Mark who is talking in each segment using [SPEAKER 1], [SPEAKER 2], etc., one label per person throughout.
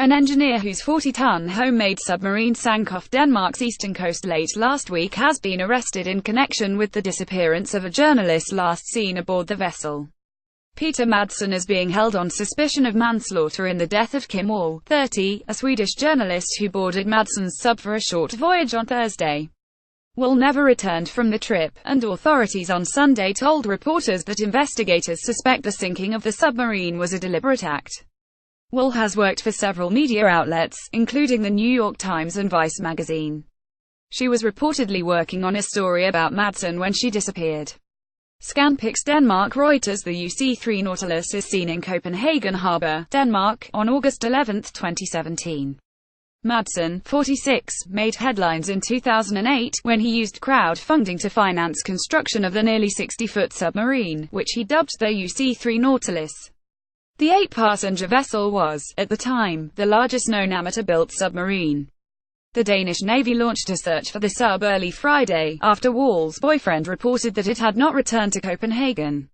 [SPEAKER 1] An engineer whose 40-ton homemade submarine sank off Denmark's eastern coast late last week has been arrested in connection with the disappearance of a journalist last seen aboard the vessel. Peter Madsen is being held on suspicion of manslaughter in the death of Kim Wall, 30, a Swedish journalist who boarded Madsen's sub for a short voyage on Thursday. Wall never returned from the trip, and authorities on Sunday told reporters that investigators suspect the sinking of the submarine was a deliberate act. Wall has worked for several media outlets, including the New York Times and Vice magazine. She was reportedly working on a story about Madsen when she disappeared. Scanpix Denmark Reuters. The UC-3 Nautilus is seen in Copenhagen Harbour, Denmark, on August 11, 2017. Madsen, 46, made headlines in 2008, when he used crowdfunding to finance construction of the nearly 60-foot submarine, which he dubbed the UC-3 Nautilus. The 8-passenger vessel was, at the time, the largest known amateur-built submarine. The Danish Navy launched a search for the sub early Friday, after Wall's boyfriend reported that it had not returned to Copenhagen.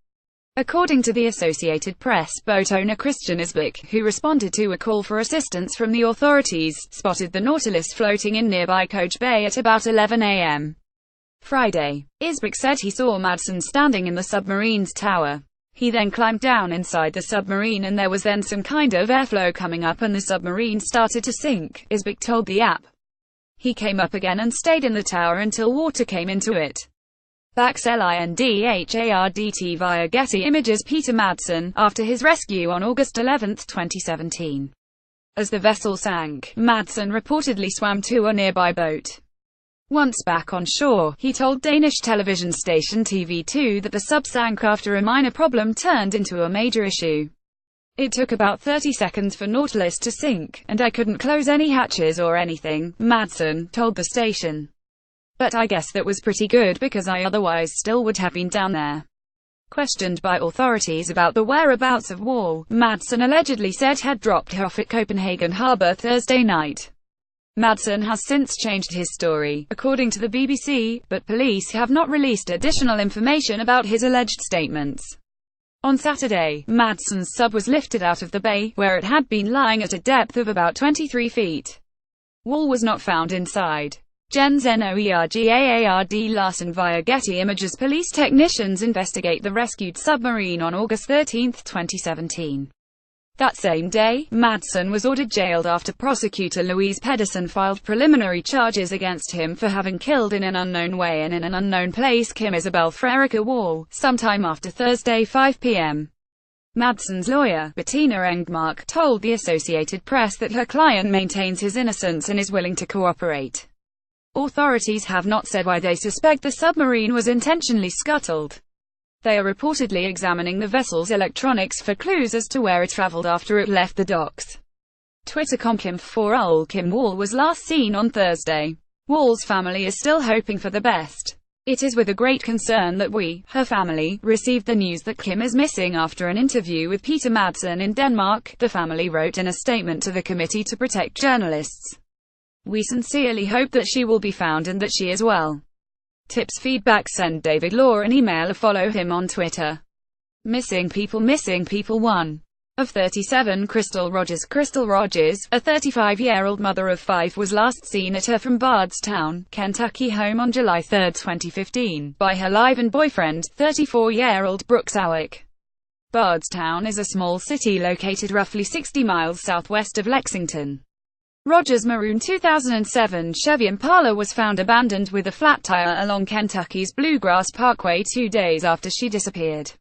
[SPEAKER 1] According to the Associated Press, boat owner Christian Isbæk, who responded to a call for assistance from the authorities, spotted the Nautilus floating in nearby Koge Bay at about 11 a.m. Friday. Isbæk said he saw Madsen standing in the submarine's tower. He then climbed down inside the submarine and there was then some kind of airflow coming up and the submarine started to sink, Isbæk told the app. He came up again and stayed in the tower until water came into it. Backs Lindhardt via Getty Images. Peter Madsen, after his rescue on August 11, 2017. As the vessel sank, Madsen reportedly swam to a nearby boat. Once back on shore, he told Danish television station TV2 that the sub sank after a minor problem turned into a major issue. It took about 30 seconds for Nautilus to sink, and I couldn't close any hatches or anything, Madsen told the station. But I guess that was pretty good because I otherwise still would have been down there. Questioned by authorities about the whereabouts of Wall, Madsen allegedly said had dropped her off at Copenhagen Harbour Thursday night. Madsen has since changed his story, according to the BBC, but police have not released additional information about his alleged statements. On Saturday, Madsen's sub was lifted out of the bay, where it had been lying at a depth of about 23 feet. Wall was not found inside. Jens Noergaard Larsen via Getty Images. Police technicians investigate the rescued submarine on August 13, 2017. That same day, Madsen was ordered jailed after prosecutor Louise Pedersen filed preliminary charges against him for having killed in an unknown way and in an unknown place Kim Isabel Frerica Wall, sometime after Thursday 5 p.m. Madsen's lawyer, Bettina Engmark, told the Associated Press that her client maintains his innocence and is willing to cooperate. Authorities have not said why they suspect the submarine was intentionally scuttled. They are reportedly examining the vessel's electronics for clues as to where it traveled after it left the docks. Twitter.com Kim Wall was last seen on Thursday. Wall's family is still hoping for the best. It is with a great concern that we, her family, received the news that Kim is missing after an interview with Peter Madsen in Denmark, the family wrote in a statement to the Committee to Protect Journalists. We sincerely hope that she will be found and that she is well. Tips feedback. Send David Law an email or follow him on Twitter. Missing people 1. Of 37 Crystal Rogers, a 35-year-old mother of 5 was last seen at her from Bardstown, Kentucky home on July 3, 2015, by her live-in boyfriend, 34-year-old Brooks Howick. Bardstown is a small city located roughly 60 miles southwest of Lexington. Rogers' maroon 2007 Chevy Impala was found abandoned with a flat tire along Kentucky's Bluegrass Parkway 2 days after she disappeared.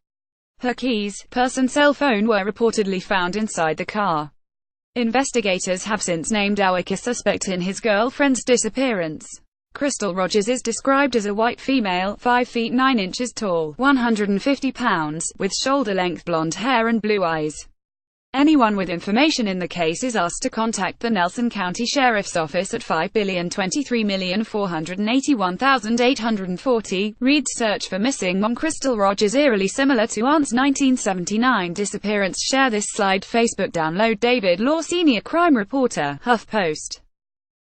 [SPEAKER 1] Her keys, purse and cell phone were reportedly found inside the car. Investigators have since named Howick a suspect in his girlfriend's disappearance. Crystal Rogers is described as a white female, 5 feet 9 inches tall, 150 pounds, with shoulder-length blonde hair and blue eyes. Anyone with information in the case is asked to contact the Nelson County Sheriff's Office at 5,023,481,840. Read search for missing mom. Crystal Rogers eerily similar to aunt's 1979 disappearance. Share this slide. Facebook. Download David Law, senior crime reporter, HuffPost.